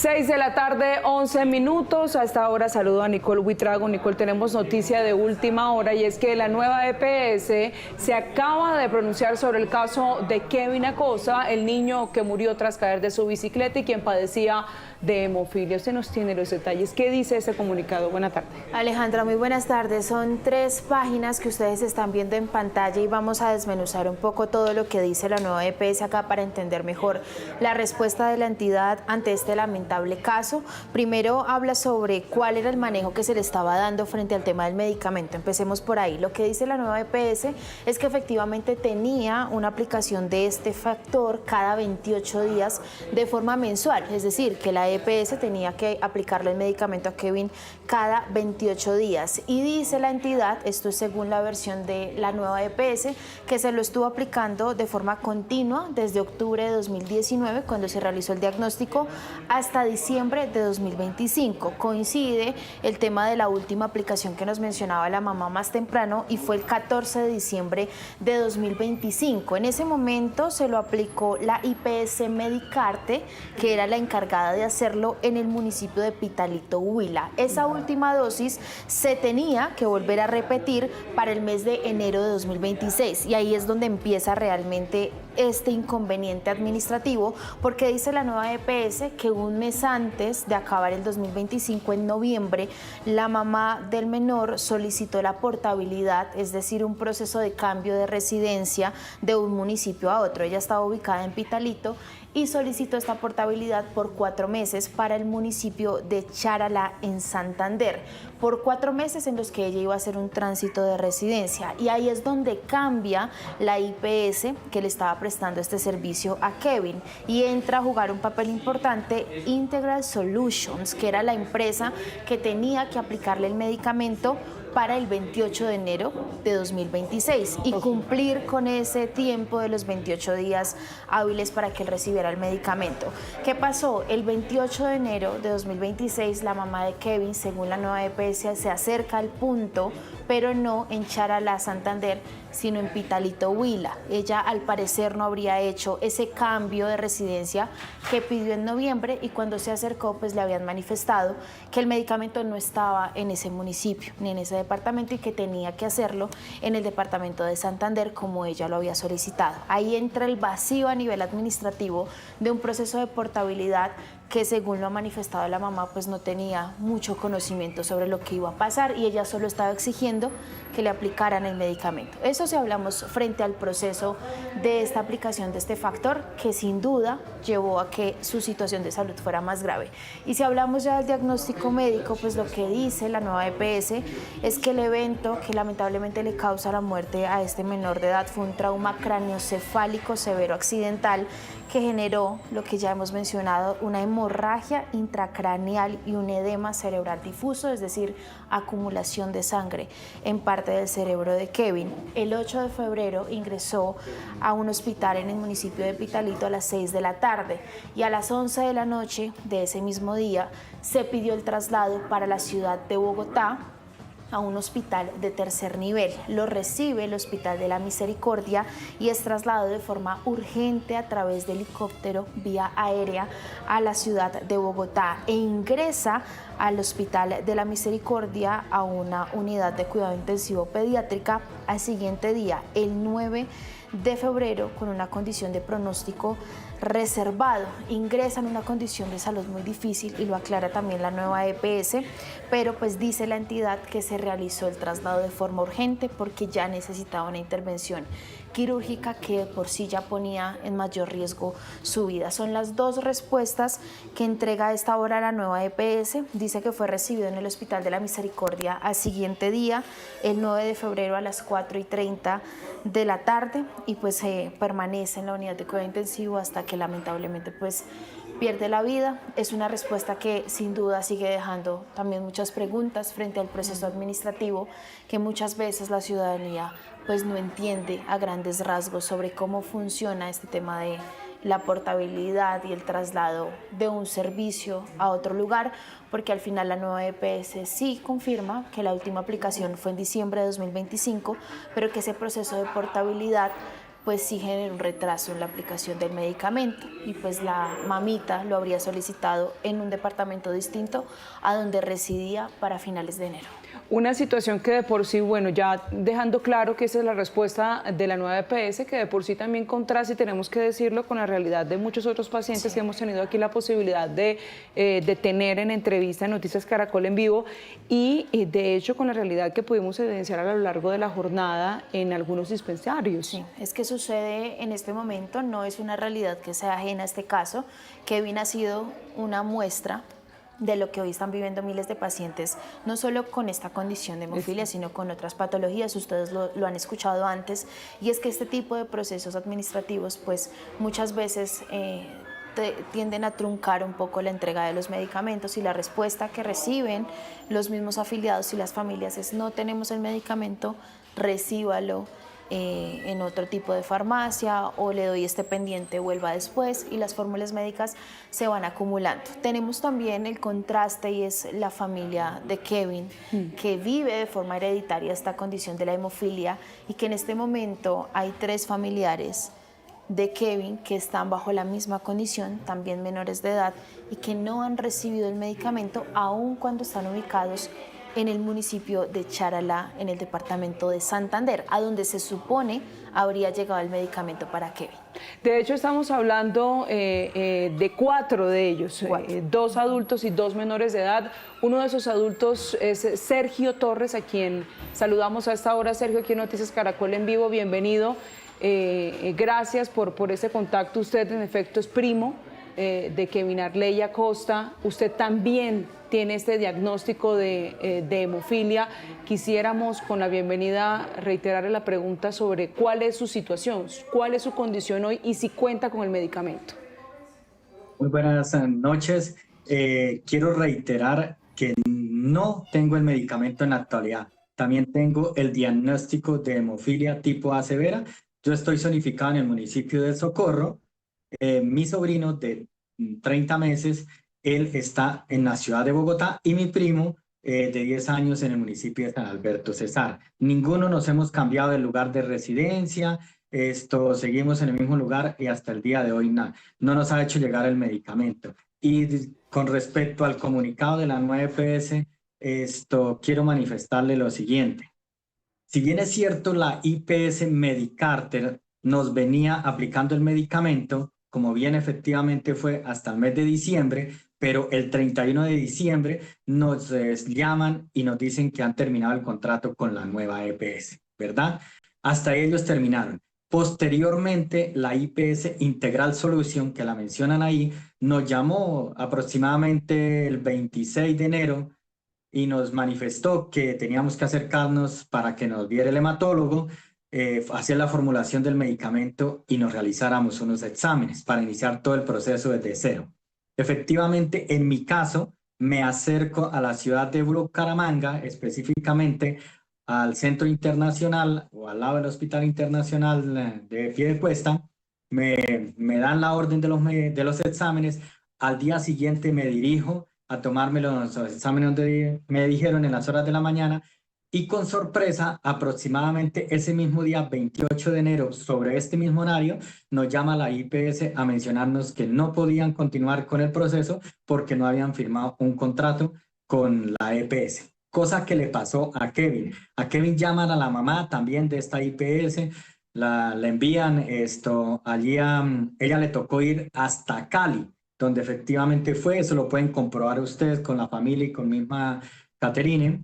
6 de la tarde, 11 minutos. A esta hora saludo a Nicole Huitrago. Nicole, tenemos noticia de última hora y es que la nueva EPS se acaba de pronunciar sobre el caso de Kevin Acosta, el niño que murió tras caer de su bicicleta y quien padecía de hemofilia. Usted nos tiene los detalles. ¿Qué dice ese comunicado? Buenas tardes. Alejandra, muy buenas tardes. Son 3 páginas que ustedes están viendo en pantalla y vamos a desmenuzar un poco todo lo que dice la nueva EPS acá para entender mejor la respuesta de la entidad ante este lamentable caso. Primero habla sobre cuál era el manejo que se le estaba dando frente al tema del medicamento. Empecemos por ahí. Lo que dice la nueva EPS es que efectivamente tenía una aplicación de este factor cada 28 días de forma mensual, es decir, que la EPS tenía que aplicarle el medicamento a Kevin cada 28 días. Y dice la entidad, esto es según la versión de la nueva EPS, que se lo estuvo aplicando de forma continua desde octubre de 2019, cuando se realizó el diagnóstico, hasta diciembre de 2025. Coincide el tema de la última aplicación que nos mencionaba la mamá más temprano y fue el 14 de diciembre de 2025. En ese momento se lo aplicó la IPS Medicarte, que era la encargada de hacerlo en el municipio de Pitalito, Huila. Esa última dosis se tenía que volver a repetir para el mes de enero de 2026 y ahí es donde empieza realmente este inconveniente administrativo, porque dice la nueva EPS que un mes antes de acabar el 2025, en noviembre, la mamá del menor solicitó la portabilidad, es decir, un proceso de cambio de residencia de un municipio a otro. Ella estaba ubicada en Pitalito y solicitó esta portabilidad por 4 meses para el municipio de Charalá, en Santander, por 4 meses en los que ella iba a hacer un tránsito de residencia. Y ahí es donde cambia la IPS que le estaba prestando este servicio a Kevin y entra a jugar un papel importante Integral Solutions, que era la empresa que tenía que aplicarle el medicamento para el 28 de enero de 2026 y cumplir con ese tiempo de los 28 días hábiles para que él recibiera el medicamento. ¿Qué pasó? El 28 de enero de 2026 la mamá de Kevin, según la nueva EPS, se acerca al punto, pero no en Charalá, Santander, sino en Pitalito, Huila. Ella al parecer no habría hecho ese cambio de residencia que pidió en noviembre y cuando se acercó pues le habían manifestado que el medicamento no estaba en ese municipio ni en ese departamento y que tenía que hacerlo en el departamento de Santander como ella lo había solicitado. Ahí entra el vacío a nivel administrativo de un proceso de portabilidad que, según lo ha manifestado la mamá, pues no tenía mucho conocimiento sobre lo que iba a pasar y ella solo estaba exigiendo que le aplicaran el medicamento. Eso si hablamos frente al proceso de esta aplicación de este factor, que sin duda llevó a que su situación de salud fuera más grave. Y si hablamos ya del diagnóstico médico, pues lo que dice la nueva EPS es que el evento que lamentablemente le causa la muerte a este menor de edad fue un trauma craneoencefálico severo accidental que generó lo que ya hemos mencionado, una hemorragia intracraneal y un edema cerebral difuso, es decir, acumulación de sangre en parte del cerebro de Kevin. El 8 de febrero ingresó a un hospital en el municipio de Pitalito a las 6 de la tarde y a las 11 de la noche de ese mismo día se pidió el traslado para la ciudad de Bogotá a un hospital de tercer nivel. Lo recibe el Hospital de la Misericordia y es trasladado de forma urgente a través de helicóptero vía aérea a la ciudad de Bogotá e ingresa al Hospital de la Misericordia a una unidad de cuidado intensivo pediátrica al siguiente día, el 9 de febrero, con una condición de pronóstico reservado. Ingresa en una condición de salud muy difícil y lo aclara también la nueva EPS, pero pues dice la entidad que se realizó el traslado de forma urgente porque ya necesitaba una intervención quirúrgica que por sí ya ponía en mayor riesgo su vida. Son las 2 respuestas que entrega a esta hora la nueva EPS. Dice que fue recibido en el Hospital de la Misericordia al siguiente día, el 9 de febrero a las 4:30 de la tarde y pues permanece en la unidad de cuidado intensivo hasta que lamentablemente pues pierde la vida. Es una respuesta que sin duda sigue dejando también muchas preguntas frente al proceso administrativo que muchas veces la ciudadanía pues no entiende a grandes rasgos sobre cómo funciona este tema de la portabilidad y el traslado de un servicio a otro lugar, porque al final la nueva EPS sí confirma que la última aplicación fue en diciembre de 2025, pero que ese proceso de portabilidad pues sí generó un retraso en la aplicación del medicamento y pues la mamita lo habría solicitado en un departamento distinto a donde residía para finales de enero. Una situación que de por sí, bueno, ya dejando claro que esa es la respuesta de la nueva EPS, que de por sí también contrasta, y tenemos que decirlo, con la realidad de muchos otros pacientes Sí. que hemos tenido aquí la posibilidad de tener en entrevista en Noticias Caracol en vivo, y de hecho con la realidad que pudimos evidenciar a lo largo de la jornada en algunos dispensarios. Sí, es que sucede en este momento, no es una realidad que sea ajena a este caso. Kevin ha sido una muestra de lo que hoy están viviendo miles de pacientes, no solo con esta condición de hemofilia, sino con otras patologías. Ustedes lo han escuchado antes, y es que este tipo de procesos administrativos, pues muchas veces tienden a truncar un poco la entrega de los medicamentos, y la respuesta que reciben los mismos afiliados y las familias es: no tenemos el medicamento, recíbalo en otro tipo de farmacia, o le doy este pendiente, vuelva después, y las fórmulas médicas se van acumulando. Tenemos también el contraste, y es la familia de Kevin, que vive de forma hereditaria esta condición de la hemofilia, y que en este momento hay 3 familiares de Kevin que están bajo la misma condición, también menores de edad, y que no han recibido el medicamento aun cuando están ubicados en el municipio de Charalá, en el departamento de Santander, a donde se supone habría llegado el medicamento para Kevin. De hecho, estamos hablando de 4 de ellos, 2 adultos y 2 menores de edad. Uno de esos adultos es Sergio Torres, a quien saludamos a esta hora. Sergio, aquí en Noticias Caracol en vivo, bienvenido. Gracias por ese contacto. Usted, en efecto, es primo de Kevin Arley Acosta. Usted también tiene este diagnóstico de hemofilia. Quisiéramos, con la bienvenida, reiterarle la pregunta sobre cuál es su situación, cuál es su condición hoy y si cuenta con el medicamento. Muy buenas noches. Quiero reiterar que no tengo el medicamento en la actualidad. También tengo el diagnóstico de hemofilia tipo A severa. Yo estoy zonificado en el municipio de Socorro. Mi sobrino de 30 meses, él está en la ciudad de Bogotá, y mi primo de 10 años en el municipio de San Alberto Cesar. Ninguno nos hemos cambiado de lugar de residencia. Seguimos en el mismo lugar, y hasta el día de hoy no nos ha hecho llegar el medicamento. Y con respecto al comunicado de la nueva EPS, quiero manifestarle lo siguiente. Si bien es cierto, la IPS Medicarter nos venía aplicando el medicamento, como bien efectivamente fue hasta el mes de diciembre, pero el 31 de diciembre nos llaman y nos dicen que han terminado el contrato con la nueva EPS, ¿verdad? Hasta ellos terminaron. Posteriormente, la IPS Integral Solution, que la mencionan ahí, nos llamó aproximadamente el 26 de enero y nos manifestó que teníamos que acercarnos para que nos viera el hematólogo, hacer la formulación del medicamento y nos realizáramos unos exámenes para iniciar todo el proceso desde cero. Efectivamente, en mi caso, me acerco a la ciudad de Bucaramanga, específicamente al Centro Internacional, o al lado del Hospital Internacional de Piedecuesta. Me dan la orden de los exámenes. Al día siguiente me dirijo a tomarme los exámenes donde me dijeron, en las horas de la mañana, y con sorpresa, aproximadamente ese mismo día, 28 de enero, sobre este mismo horario, nos llama la IPS a mencionarnos que no podían continuar con el proceso porque no habían firmado un contrato con la EPS. Cosa que le pasó a Kevin. A Kevin llaman a la mamá también de esta IPS, la envían allí ella le tocó ir hasta Cali, donde efectivamente fue. Eso lo pueden comprobar ustedes con la familia y con misma Caterine.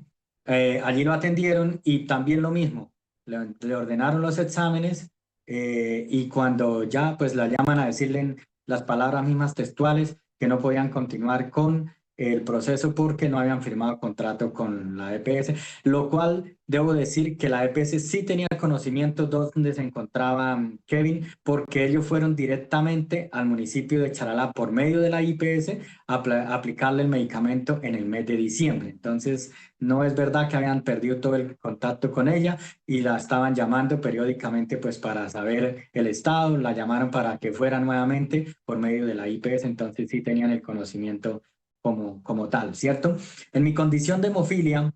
Allí lo atendieron y también lo mismo, le ordenaron los exámenes, y cuando ya pues la llaman a decirle las palabras mismas textuales que no podían continuar con el proceso porque no habían firmado contrato con la EPS, lo cual debo decir que la EPS sí tenía conocimiento donde se encontraba Kevin, porque ellos fueron directamente al municipio de Charalá por medio de la IPS a aplicarle el medicamento en el mes de diciembre. Entonces, no es verdad que habían perdido todo el contacto con ella y la estaban llamando periódicamente pues para saber el estado. La llamaron para que fuera nuevamente por medio de la IPS, entonces sí tenían el conocimiento como tal, ¿cierto? En mi condición de hemofilia,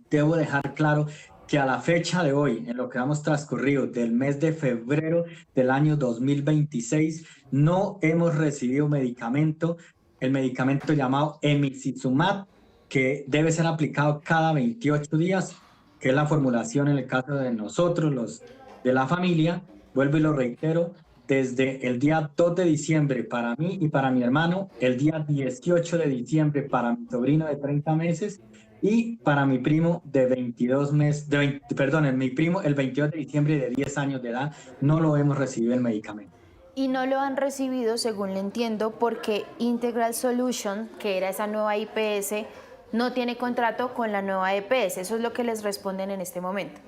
debo dejar claro que a la fecha de hoy, en lo que hemos transcurrido del mes de febrero del año 2026, no hemos recibido medicamento, el medicamento llamado emicizumab, que debe ser aplicado cada 28 días, que es la formulación en el caso de nosotros, los de la familia. Vuelvo y lo reitero, desde el día 2 de diciembre para mí y para mi hermano, el día 18 de diciembre para mi sobrino de 30 meses y para mi primo de 22 meses, perdón, mi primo el 22 de diciembre de 10 años de edad, no lo hemos recibido el medicamento. Y no lo han recibido, según le entiendo, porque Integral Solution, que era esa nueva IPS, no tiene contrato con la nueva EPS. Eso es lo que les responden en este momento.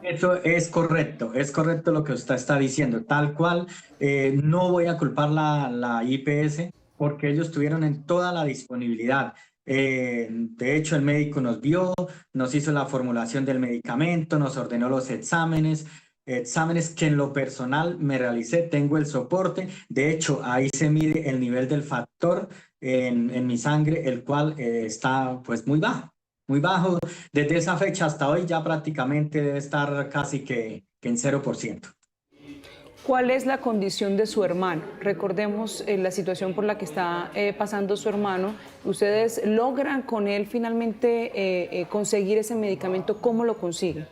Eso es correcto lo que usted está diciendo, tal cual. No voy a culpar la IPS porque ellos tuvieron en toda la disponibilidad. De hecho, el médico nos vio, nos hizo la formulación del medicamento, nos ordenó los exámenes que en lo personal me realicé, tengo el soporte. De hecho, ahí se mide el nivel del factor en mi sangre, el cual está pues muy bajo, muy bajo. Desde esa fecha hasta hoy ya prácticamente debe estar casi que en 0%. ¿Cuál es la condición de su hermano? Recordemos la situación por la que está pasando su hermano. ¿Ustedes logran con él finalmente conseguir ese medicamento? ¿Cómo lo consiguen?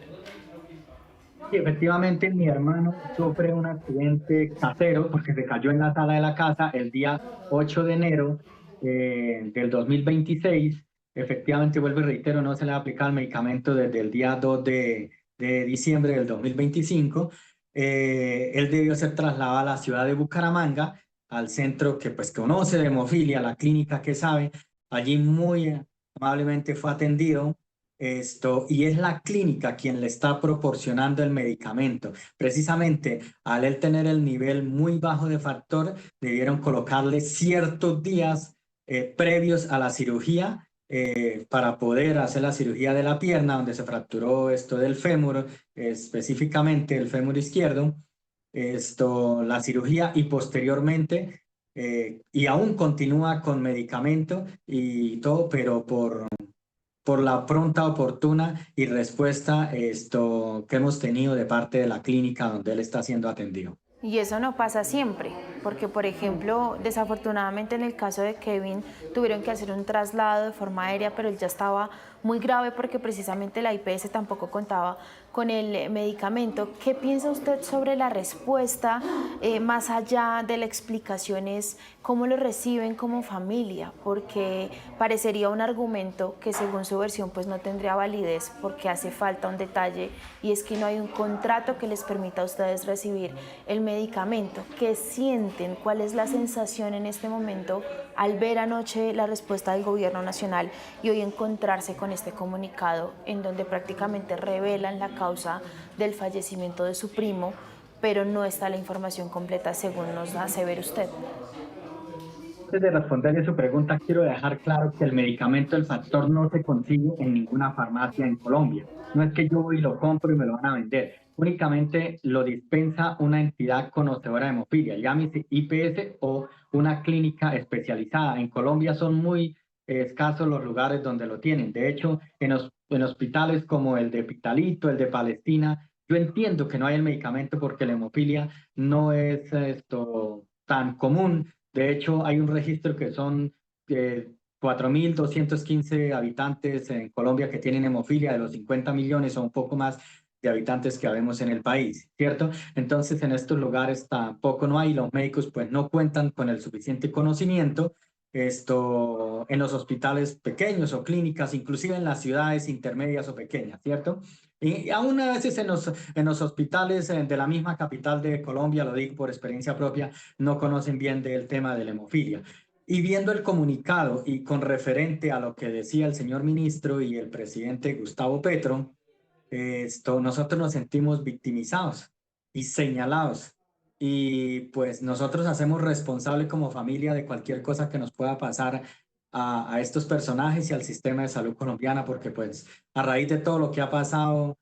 Sí, efectivamente, mi hermano sufre un accidente casero porque se cayó en la sala de la casa el día 8 de enero del 2026. Efectivamente, vuelvo y reitero, no se le ha aplicado el medicamento desde el día 2 de diciembre del 2025. Él debió ser trasladado a la ciudad de Bucaramanga, al centro que pues conoce de hemofilia, la clínica que sabe. Allí muy amablemente fue atendido. Y es la clínica quien le está proporcionando el medicamento. Precisamente al él tener el nivel muy bajo de factor, debieron colocarle ciertos días previos a la cirugía para poder hacer la cirugía de la pierna, donde se fracturó esto del fémur, específicamente el fémur izquierdo, la cirugía y posteriormente, y aún continúa con medicamento y todo, pero por la pronta, oportuna y respuesta que hemos tenido de parte de la clínica donde él está siendo atendido. Y eso no pasa siempre, porque por ejemplo, desafortunadamente en el caso de Kevin tuvieron que hacer un traslado de forma aérea, pero él ya estaba muy grave porque precisamente la IPS tampoco contaba con el medicamento. ¿Qué piensa usted sobre la respuesta, más allá de la explicación, es cómo lo reciben como familia? Porque parecería un argumento que según su versión pues no tendría validez porque hace falta un detalle y es que no hay un contrato que les permita a ustedes recibir el medicamento. ¿Qué sienten? ¿Cuál es la sensación en este momento al ver anoche la respuesta del gobierno nacional y hoy encontrarse con este comunicado en donde prácticamente revelan la causa del fallecimiento de su primo, pero no está la información completa según nos hace ver usted? Antes de responderle su pregunta, quiero dejar claro que el medicamento del factor no se consigue en ninguna farmacia en Colombia. No es que yo voy y lo compro y me lo van a vender. Únicamente lo dispensa una entidad conocedora de hemofilia, llámese IPS o una clínica especializada. En Colombia son muy escasos los lugares donde lo tienen. De hecho, en hospitales como el de Pitalito, el de Palestina, yo entiendo que no hay el medicamento porque la hemofilia no es tan común. De hecho, hay un registro que son 4.215 habitantes en Colombia que tienen hemofilia, de los 50 millones o un poco más de habitantes que habemos en el país, ¿cierto? Entonces, en estos lugares tampoco no hay, los médicos pues no cuentan con el suficiente conocimiento en los hospitales pequeños o clínicas, inclusive en las ciudades intermedias o pequeñas, ¿cierto? Y aún a veces en los hospitales de la misma capital de Colombia, lo digo por experiencia propia, no conocen bien del tema de la hemofilia. Y viendo el comunicado y con referente a lo que decía el señor ministro y el presidente Gustavo Petro, nosotros nos sentimos victimizados y señalados. Y pues nosotros hacemos responsable como familia de cualquier cosa que nos pueda pasar a estos personajes y al sistema de salud colombiana, porque pues a raíz de todo lo que ha pasado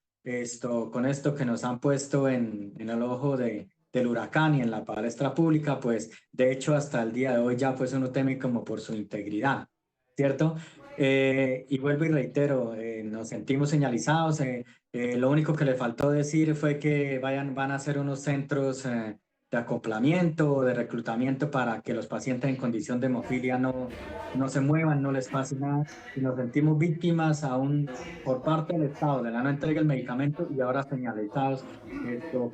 con esto que nos han puesto en el ojo del huracán y en la palestra pública, pues de hecho hasta el día de hoy ya pues uno teme como por su integridad, ¿cierto? Y vuelvo y reitero, nos sentimos señalizados. Lo único que le faltó decir fue que van a hacer unos centros de acoplamiento o de reclutamiento para que los pacientes en condición de hemofilia no se muevan, no les pase nada. Y nos sentimos víctimas aún por parte del Estado de la no entrega del medicamento y ahora señalizados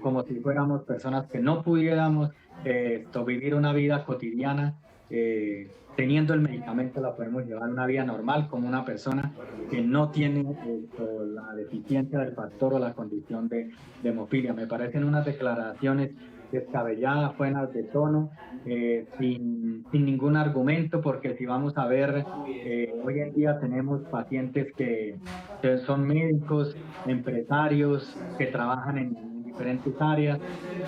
como si fuéramos personas que no pudiéramos vivir una vida cotidiana. Teniendo el medicamento la podemos llevar una vida normal como una persona que no tiene la deficiencia del factor o la condición de hemofilia. Me parecen unas declaraciones descabelladas, fuenas de tono, sin ningún argumento, porque si vamos a ver, hoy en día tenemos pacientes que son médicos, empresarios, que trabajan en diferentes áreas.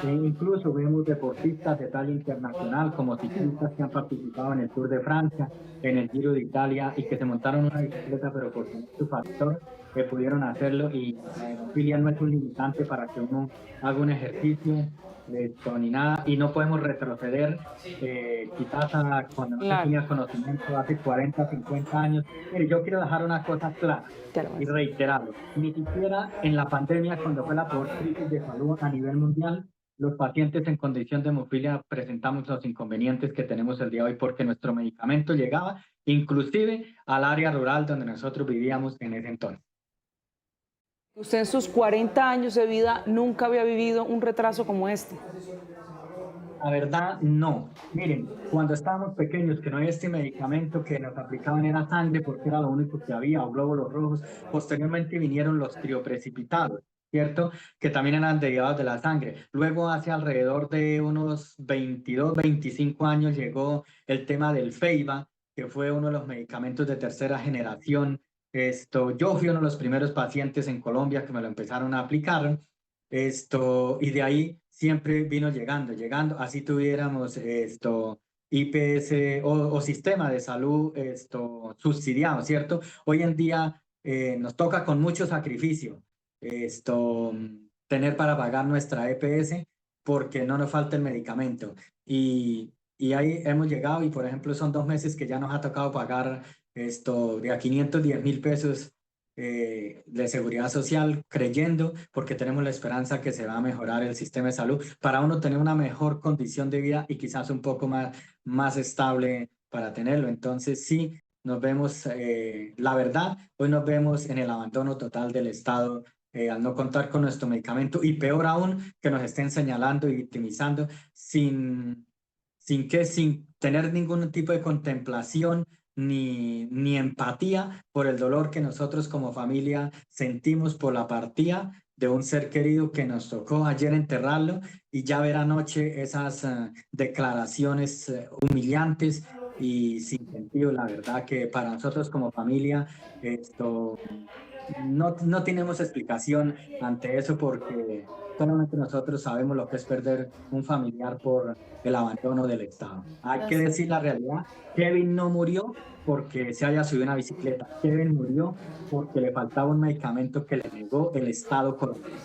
Incluso vemos deportistas de talla internacional como ciclistas que han participado en el Tour de Francia, en el Giro de Italia y que se montaron una bicicleta, pero por su factor que pudieron hacerlo. Y la hemofilia no es un limitante para que uno haga un ejercicio ni nada, y no podemos retroceder quizás cuando no se tenía conocimiento hace 40, 50 años. Mire, yo quiero dejar una cosa clara y reiterarlo. Ni siquiera en la pandemia, cuando fue la peor crisis de salud a nivel mundial, los pacientes en condición de hemofilia presentamos los inconvenientes que tenemos el día de hoy, porque nuestro medicamento llegaba inclusive al área rural donde nosotros vivíamos en ese entonces. Usted en sus 40 años de vida nunca había vivido un retraso como este. La verdad, no. Miren, cuando estábamos pequeños, que no había este medicamento, que nos aplicaban era sangre porque era lo único que había, o glóbulos rojos. Posteriormente vinieron los crioprecipitados, ¿cierto? Que también eran derivados de la sangre. Luego, hace alrededor de unos 22, 25 años, llegó el tema del Feiba, que fue uno de los medicamentos de tercera generación. Yo fui uno de los primeros pacientes en Colombia que me lo empezaron a aplicar. Y de ahí siempre vino llegando, así tuviéramos IPS o sistema de salud subsidiado, ¿cierto? Hoy en día nos toca con mucho sacrificio tener para pagar nuestra EPS porque no nos falta el medicamento. Y ahí hemos llegado, y por ejemplo son 2 meses que ya nos ha tocado pagar de a 510.000 pesos de seguridad social, creyendo, porque tenemos la esperanza que se va a mejorar el sistema de salud para uno tener una mejor condición de vida y quizás un poco más estable para tenerlo. Entonces sí, nos vemos, la verdad, hoy nos vemos en el abandono total del Estado al no contar con nuestro medicamento, y peor aún que nos estén señalando y victimizando sin tener ningún tipo de contemplación ni empatía por el dolor que nosotros como familia sentimos por la partida de un ser querido que nos tocó ayer enterrarlo, y ya ver anoche esas declaraciones humillantes y sin sentido. La verdad que para nosotros como familia no tenemos explicación ante eso, porque solamente nosotros sabemos lo que es perder un familiar por el abandono del Estado. Hay que decir la realidad. Kevin no murió porque se haya subido una bicicleta. Kevin murió porque le faltaba un medicamento que le negó el Estado colombiano.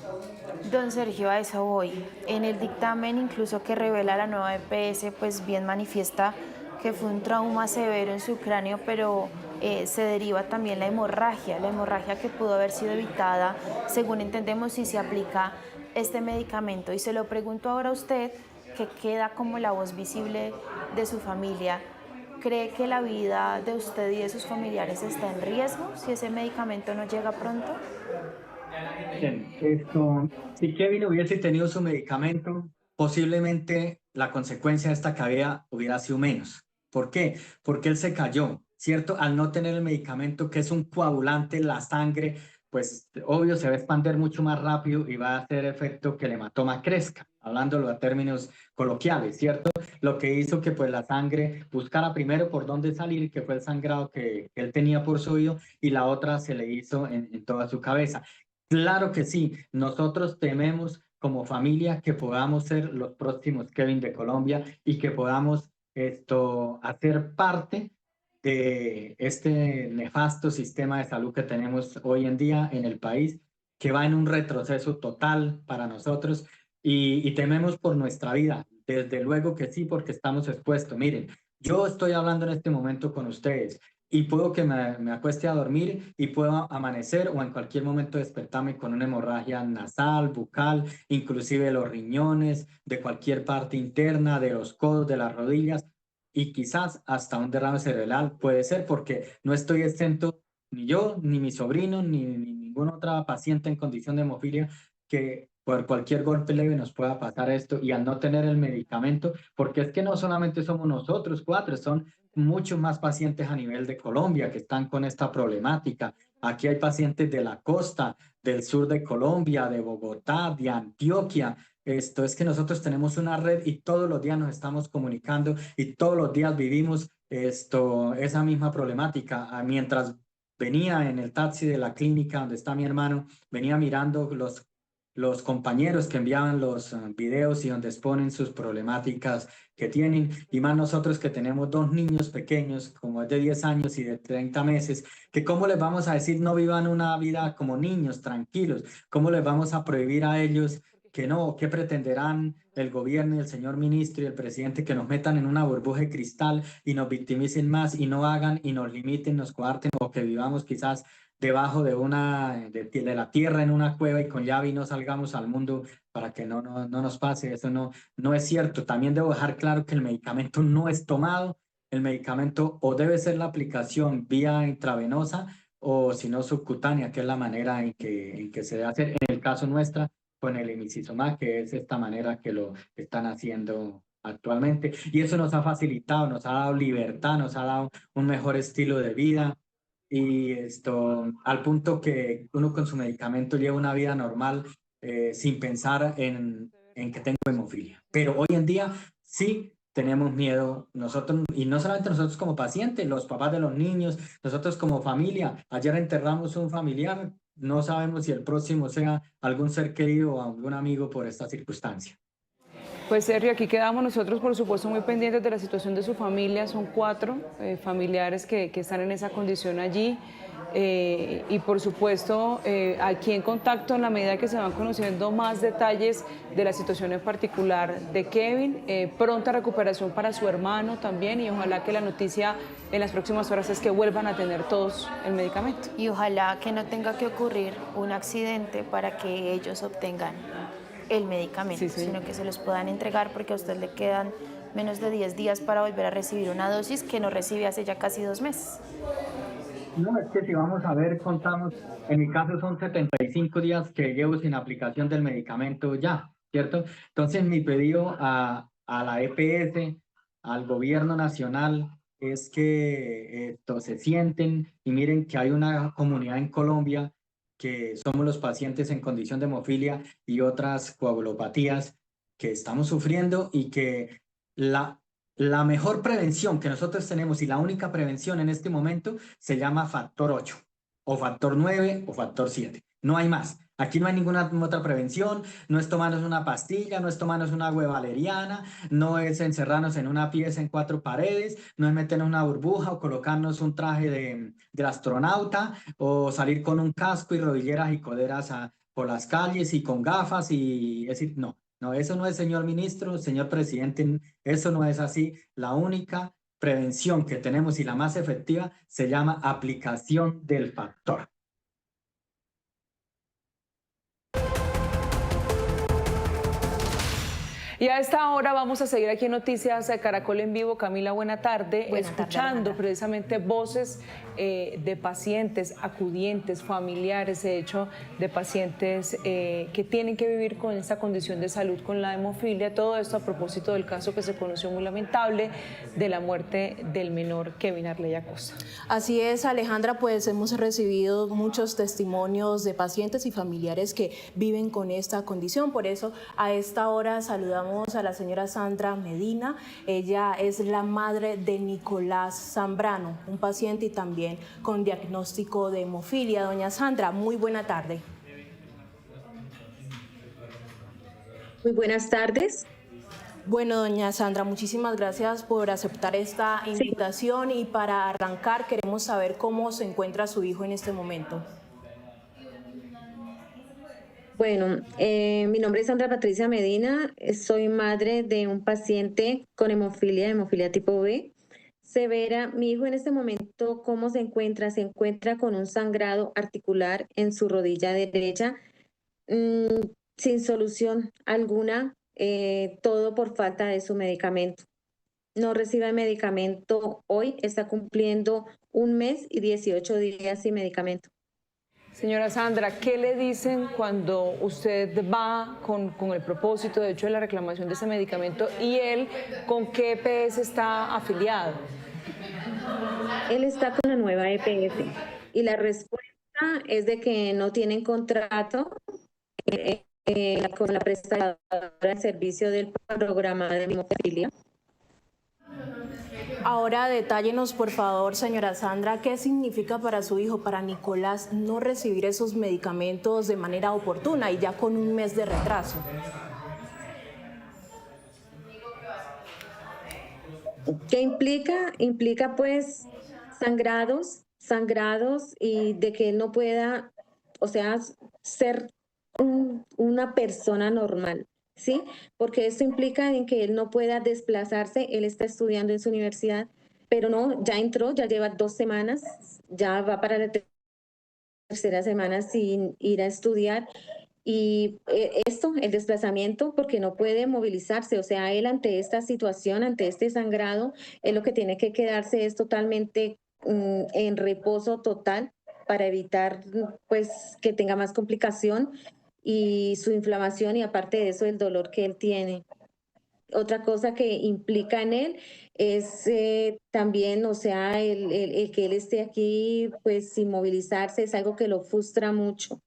Don Sergio, a eso voy. En el dictamen incluso que revela la nueva EPS, pues bien manifiesta que fue un trauma severo en su cráneo, pero se deriva también la hemorragia que pudo haber sido evitada, según entendemos, si se aplica este medicamento. Y se lo pregunto ahora a usted, que queda como la voz visible de su familia. ¿Cree que la vida de usted y de sus familiares está en riesgo si ese medicamento no llega pronto? Bien, si Kevin hubiese tenido su medicamento, posiblemente la consecuencia de esta caída hubiera sido menos. ¿Por qué? Porque él se cayó, ¿cierto? Al no tener el medicamento, que es un coagulante, la sangre, pues obvio se va a expandir mucho más rápido y va a hacer efecto que el hematoma crezca, hablándolo a términos coloquiales, ¿cierto? Lo que hizo que pues la sangre buscara primero por dónde salir, que fue el sangrado que él tenía por su oído, y la otra se le hizo en toda su cabeza. Claro que sí, nosotros tememos como familia que podamos ser los próximos Kevin de Colombia y que podamos hacer parte de este nefasto sistema de salud que tenemos hoy en día en el país, que va en un retroceso total para nosotros, y tememos por nuestra vida. Desde luego que sí, porque estamos expuestos. Miren, yo estoy hablando en este momento con ustedes. y puedo que me acueste a dormir y puedo amanecer o en cualquier momento despertarme con una hemorragia nasal, bucal, inclusive los riñones, de cualquier parte interna, de los codos, de las rodillas y quizás hasta un derrame cerebral puede ser porque no estoy exento ni yo, ni mi sobrino, ni ninguna otra paciente en condición de hemofilia que por cualquier golpe leve nos pueda pasar esto y al no tener el medicamento, porque es que no solamente somos nosotros cuatro, son muchos más pacientes a nivel de Colombia que están con esta problemática. Aquí hay pacientes de la costa, del sur de Colombia, de Bogotá, de Antioquia. Esto es que nosotros tenemos una red y todos los días nos estamos comunicando y todos los días vivimos esa misma problemática. Mientras venía en el taxi de la clínica donde está mi hermano, venía mirando los compañeros que enviaban los videos y donde exponen sus problemáticas que tienen, y más nosotros que tenemos dos niños pequeños, como es de 10 años y de 30 meses, que cómo les vamos a decir no vivan una vida como niños, tranquilos, cómo les vamos a prohibir a ellos que no, qué pretenderán el gobierno y el señor ministro y el presidente que nos metan en una burbuja de cristal y nos victimicen más y no hagan y nos limiten, nos coarten o que vivamos quizás debajo de la tierra en una cueva y con llave y no salgamos al mundo para que no nos pase. Eso no es cierto. También debo dejar claro que el medicamento no es tomado. El medicamento o debe ser la aplicación vía intravenosa o si no subcutánea, que es la manera en que se debe hacer. En el caso nuestra, con el emicizumab, que es esta manera que lo están haciendo actualmente. Y eso nos ha facilitado, nos ha dado libertad, nos ha dado un mejor estilo de vida y al punto que uno con su medicamento lleva una vida normal sin pensar en que tengo hemofilia. Pero hoy en día sí tenemos miedo nosotros, y no solamente nosotros como pacientes, los papás de los niños, nosotros como familia. Ayer enterramos un familiar, no sabemos si el próximo sea algún ser querido o algún amigo por esta circunstancia. Pues Sergio, aquí quedamos nosotros, por supuesto, muy pendientes de la situación de su familia. Son 4 familiares que están en esa condición allí. Y por supuesto, aquí en contacto en la medida que se van conociendo más detalles de la situación en particular de Kevin. Pronta recuperación para su hermano también y ojalá que la noticia en las próximas horas es que vuelvan a tener todos el medicamento. Y ojalá que no tenga que ocurrir un accidente para que ellos obtengan el medicamento, sino que se los puedan entregar porque a usted le quedan menos de 10 días para volver a recibir una dosis que no recibe hace ya casi 2 meses. No, es que si vamos a ver, contamos, en mi caso son 75 días que llevo sin aplicación del medicamento ya, ¿cierto? Entonces mi pedido a la EPS, al gobierno nacional, es que se sienten y miren que hay una comunidad en Colombia que somos los pacientes en condición de hemofilia y otras coagulopatías que estamos sufriendo y que la mejor prevención que nosotros tenemos y la única prevención en este momento se llama factor 8 o factor 9 o factor 7. No hay más. Aquí no hay ninguna otra prevención, no es tomarnos una pastilla, no es tomarnos una agua valeriana, no es encerrarnos en una pieza en 4 paredes, no es meternos una burbuja o colocarnos un traje de astronauta o salir con un casco y rodilleras y coderas por las calles y con gafas y es decir, no. No, eso no es, señor ministro, señor presidente, eso no es así. La única prevención que tenemos y la más efectiva se llama aplicación del factor. Y a esta hora vamos a seguir aquí en Noticias de Caracol en Vivo. Camila, buena tarde. Escuchando precisamente voces de pacientes, acudientes, familiares, de hecho, de pacientes que tienen que vivir con esta condición de salud, con la hemofilia. Todo esto a propósito del caso que se conoció muy lamentable de la muerte del menor Kevin Arley Acosta. Así es, Alejandra, pues hemos recibido muchos testimonios de pacientes y familiares que viven con esta condición. Por eso, a esta hora saludamos a la señora Sandra Medina. Ella es la madre de Nicolás Zambrano, un paciente y también con diagnóstico de hemofilia. Doña Sandra, muy buena tarde. Muy buenas tardes. Bueno, doña Sandra, muchísimas gracias por aceptar esta invitación y para arrancar queremos saber cómo se encuentra su hijo en este momento. Bueno, mi nombre es Sandra Patricia Medina, soy madre de un paciente con hemofilia tipo B. severa. Mi hijo en este momento, ¿cómo se encuentra? Se encuentra con un sangrado articular en su rodilla derecha, mm, sin solución alguna, todo por falta de su medicamento. No recibe medicamento hoy, está cumpliendo 1 mes y 18 días sin medicamento. Señora Sandra, ¿qué le dicen cuando usted va con el propósito, de hecho, de la reclamación de ese medicamento y él con qué EPS está afiliado? Él está con la nueva EPS y la respuesta es de que no tienen contrato con la prestadora de servicio del programa de hemofilia. Ahora detállenos, por favor, señora Sandra, ¿qué significa para su hijo, para Nicolás, no recibir esos medicamentos de manera oportuna y ya con 1 mes de retraso? ¿Qué implica? Implica pues sangrados y de que él no pueda, o sea, ser una persona normal, ¿sí? Porque esto implica en que él no pueda desplazarse, él está estudiando en su universidad, pero no, ya entró, ya lleva 2 semanas, ya va para la tercera semana sin ir a estudiar. Y esto, el desplazamiento, porque no puede movilizarse, o sea, él ante esta situación, ante este sangrado, él lo que tiene que quedarse es totalmente en reposo total para evitar pues que tenga más complicación y su inflamación y aparte de eso el dolor que él tiene. Otra cosa que implica en él es también, o sea, el que él esté aquí pues sin movilizarse es algo que lo frustra mucho.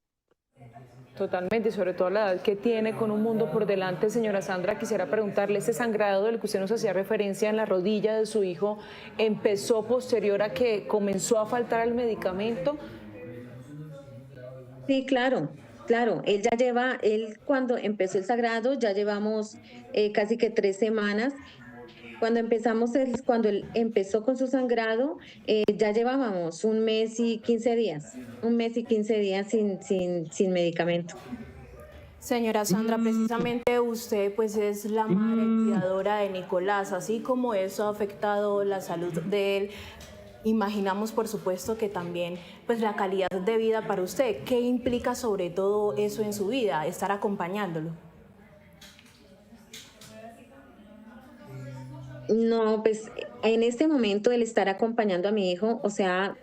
Totalmente, y sobre todo la edad que tiene con un mundo por delante. Señora Sandra, quisiera preguntarle, ese sangrado del que usted nos hacía referencia en la rodilla de su hijo, ¿empezó posterior a que comenzó a faltar el medicamento? Sí, claro, claro. Él cuando empezó el sagrado, ya llevamos casi que 3 semanas. Cuando él empezó con su sangrado, ya llevábamos 1 mes y 15 días, 1 mes y 15 días sin medicamento. Señora Sandra, precisamente usted pues es la madre cuidadora de Nicolás, así como eso ha afectado la salud de él. Imaginamos, por supuesto, que también pues la calidad de vida para usted. ¿Qué implica sobre todo eso en su vida, estar acompañándolo? No, pues en este momento el estar acompañando a mi hijo, o sea,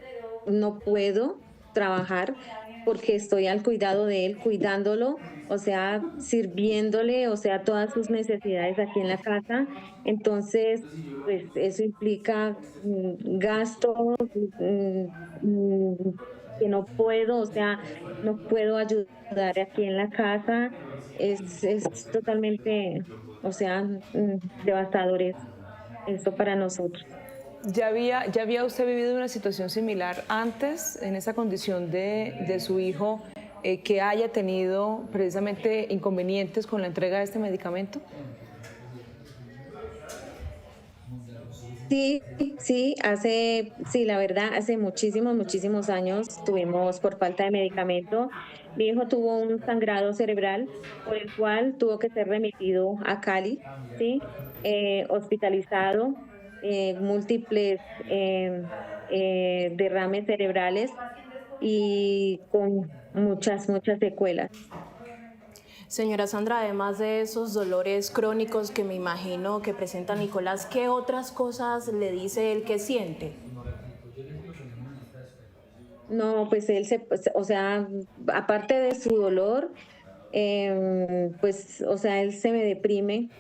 no puedo trabajar porque estoy al cuidado de él, cuidándolo, o sea, sirviéndole, o sea, todas sus necesidades aquí en la casa. Entonces, pues eso implica gastos que no puedo, o sea, no puedo ayudar aquí en la casa. Es totalmente, o sea, devastador esto para nosotros. ¿Ya había usted vivido una situación similar antes, en esa condición de su hijo, que haya tenido precisamente inconvenientes con la entrega de este medicamento? Sí, sí, la verdad, hace muchísimos años tuvimos por falta de medicamento. Mi hijo tuvo un sangrado cerebral por el cual tuvo que ser remitido a Cali, ¿sí? Hospitalizado, múltiples derrames cerebrales y con muchas secuelas. Señora Sandra, además de esos dolores crónicos que me imagino que presenta Nicolás, ¿qué otras cosas le dice él que siente? No, pues pues, o sea, aparte de su dolor, pues, o sea, él se me deprime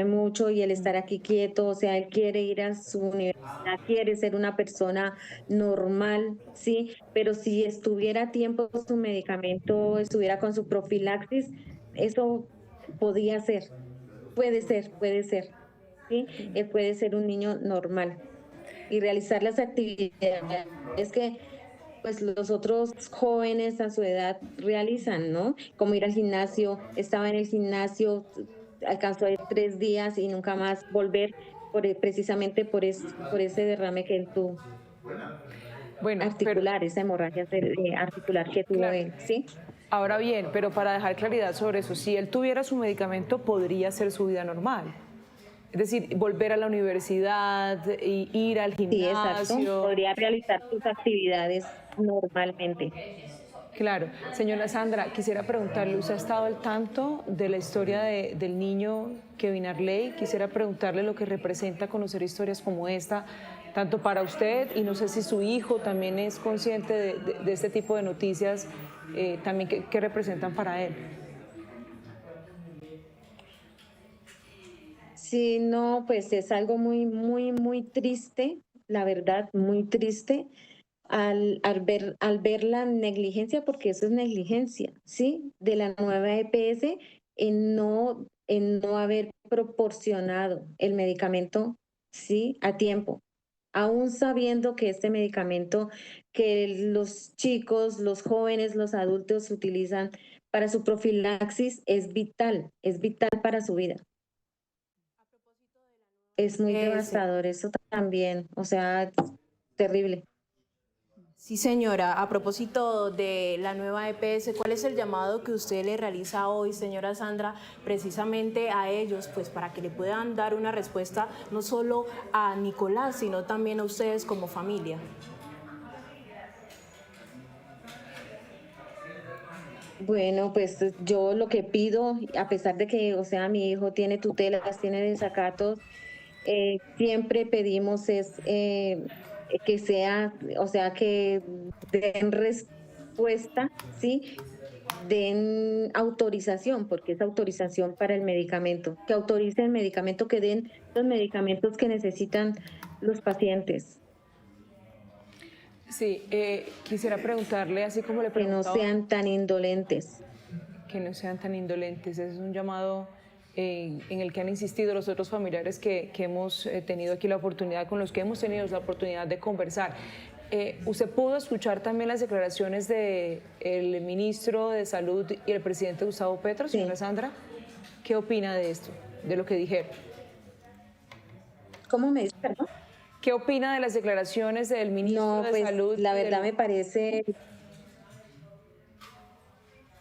mucho y el estar aquí quieto, o sea, él quiere ir a su universidad, quiere ser una persona normal, sí, pero si estuviera a tiempo con su medicamento, estuviera con su profilaxis, eso podía ser, puede ser, sí, él puede ser un niño normal y realizar las actividades que pues los otros jóvenes a su edad realizan, ¿no? Como ir al gimnasio, estaba en el gimnasio, alcanzó a ir 3 días y nunca más volver precisamente por ese derrame que él tuvo, Bueno, pero articular, esa hemorragia articular que tuvo claro. él, ¿sí? Ahora bien, pero para dejar claridad sobre eso, si él tuviera su medicamento, podría ser su vida normal. Es decir, volver a la universidad, y ir al Sí, exacto. gimnasio. Podría realizar sus actividades normalmente. Claro. Señora Sandra, quisiera preguntarle, ¿usted ha estado al tanto de la historia del niño Kevin Arley? Quisiera preguntarle lo que representa conocer historias como esta, tanto para usted, y no sé si su hijo también es consciente de este tipo de noticias, también qué representan para él. Sí, no, pues es algo muy, muy, muy triste, la verdad, muy triste al ver la negligencia, porque eso es negligencia, ¿sí? De la nueva EPS en no haber proporcionado el medicamento, ¿sí? A tiempo, aún sabiendo que este medicamento que los chicos, los jóvenes, los adultos utilizan para su profilaxis es vital para su vida. Es muy devastador eso también, o sea, terrible. Sí, señora. A propósito de la nueva EPS, ¿cuál es el llamado que usted le realiza hoy, señora Sandra, precisamente a ellos, pues para que le puedan dar una respuesta no solo a Nicolás, sino también a ustedes como familia? Bueno, pues yo lo que pido, a pesar de que, o sea, mi hijo tiene tutelas, tiene desacatos, siempre pedimos es que sea, o sea, que den respuesta, ¿sí? Den autorización, porque es autorización para el medicamento, que autoricen el medicamento, que den los medicamentos que necesitan los pacientes. Sí, quisiera preguntarle, así como le Que no preguntaba, sean tan indolentes. que no sean tan indolentes. Ese es un llamado en el que han insistido los otros familiares que hemos tenido aquí la oportunidad, con los que hemos tenido la oportunidad de conversar. ¿Usted pudo escuchar también las declaraciones del ministro de Salud y el presidente Gustavo Petro, señora Sandra? ¿Qué opina de esto, de lo que dijeron? ¿Cómo me dice, perdón? ¿Qué opina de las declaraciones del ministro de Salud? La verdad me parece...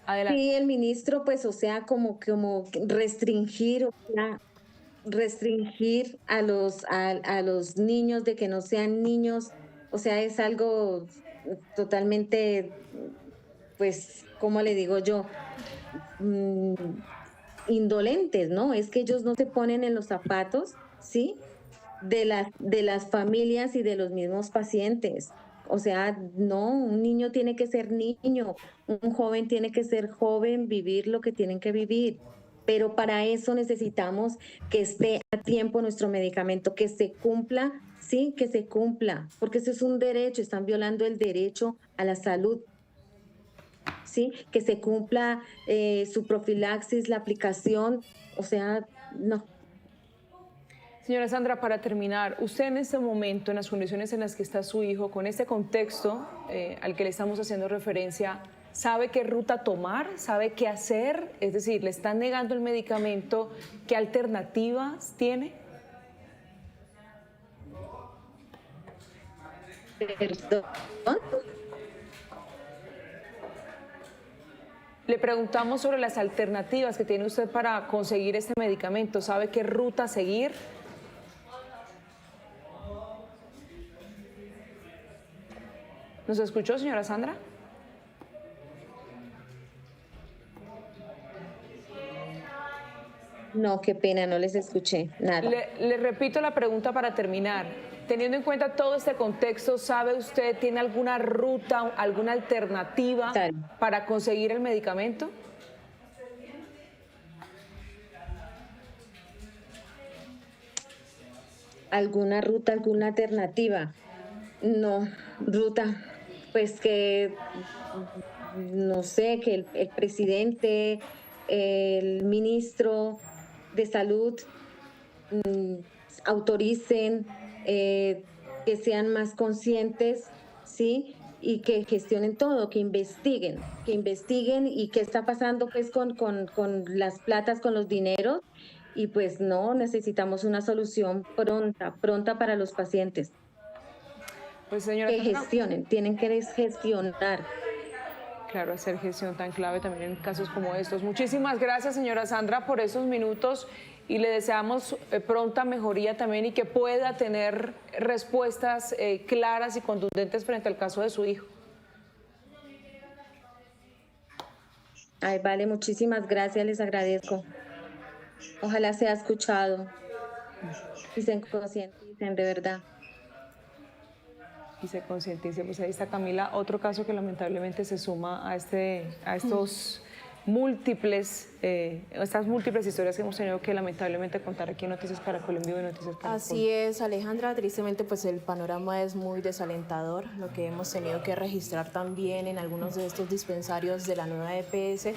Adelante. Sí, el ministro, pues, o sea, como restringir, o sea, restringir a los niños de que no sean niños, o sea, es algo totalmente, pues, ¿cómo le digo yo? Mm, indolentes, ¿no? Es que ellos no se ponen en los zapatos, ¿sí? De las familias y de los mismos pacientes. O sea, no, un niño tiene que ser niño, un joven tiene que ser joven, vivir lo que tienen que vivir. Pero para eso necesitamos que esté a tiempo nuestro medicamento, que se cumpla, sí, que se cumpla, porque eso es un derecho, están violando el derecho a la salud. Sí, que se cumpla su profilaxis, la aplicación, o sea, no. Señora Sandra, para terminar, usted en este momento, en las condiciones en las que está su hijo, con este contexto al que le estamos haciendo referencia, ¿sabe qué ruta tomar? ¿Sabe qué hacer? Es decir, ¿le están negando el medicamento? ¿Qué alternativas tiene? Perdón. Le preguntamos sobre las alternativas que tiene usted para conseguir este medicamento. ¿Sabe qué ruta seguir? ¿Nos escuchó, señora Sandra? No, qué pena, no les escuché nada. Le repito la pregunta para terminar. Teniendo en cuenta todo este contexto, ¿sabe usted, tiene alguna ruta, alguna alternativa para conseguir el medicamento? ¿Alguna ruta, alguna alternativa? No, ruta, pues que, no sé, que el presidente, el ministro de Salud autoricen, que sean más conscientes, ¿sí? Y que gestionen todo, que investiguen y qué está pasando pues con las platas, con los dineros, y pues no, necesitamos una solución pronta para los pacientes. Pues señora Que Sandra, gestionen, tienen que gestionar. claro, hacer gestión tan clave también en casos como estos. Muchísimas gracias, señora Sandra, por esos minutos y le deseamos pronta mejoría también y que pueda tener respuestas claras y contundentes frente al caso de su hijo. Ay, vale, muchísimas gracias, les agradezco. Ojalá sea escuchado y se concienticen de verdad. Y se concientice, pues ahí está Camila, otro caso que lamentablemente se suma a estos múltiples, estas múltiples historias que hemos tenido que lamentablemente contar aquí en Noticias Caracol en Vivo y Noticias Caracol. Así es, Alejandra, tristemente pues el panorama es muy desalentador, lo que hemos tenido que registrar también en algunos de estos dispensarios de la nueva EPS,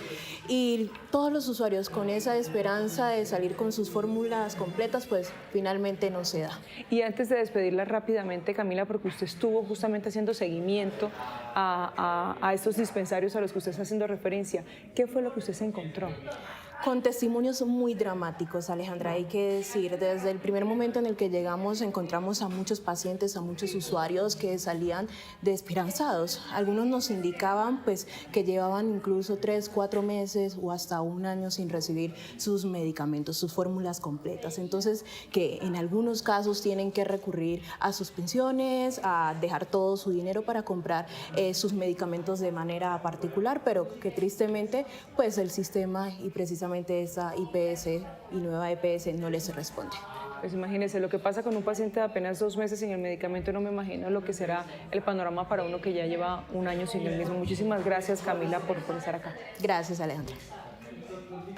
y todos los usuarios con esa esperanza de salir con sus fórmulas completas, pues finalmente no se da. Y antes de despedirla rápidamente, Camila, porque usted estuvo justamente haciendo seguimiento a estos dispensarios a los que usted está haciendo referencia, ¿qué fue lo que usted se encontró? Con testimonios muy dramáticos, Alejandra, hay que decir, desde el primer momento en el que llegamos encontramos a muchos pacientes, a muchos usuarios que salían desesperanzados. Algunos nos indicaban pues que llevaban incluso 3, 4 meses o hasta 1 año sin recibir sus medicamentos, sus fórmulas completas. Entonces, que en algunos casos tienen que recurrir a suspensiones, a dejar todo su dinero para comprar sus medicamentos de manera particular, pero que tristemente pues el sistema y precisamente esa IPS y nueva EPS no les responde. Pues imagínese, lo que pasa con un paciente de apenas 2 meses sin el medicamento, no me imagino lo que será el panorama para uno que ya lleva 1 año sin el mismo. Muchísimas gracias, Camila, por estar acá. Gracias, Alejandra.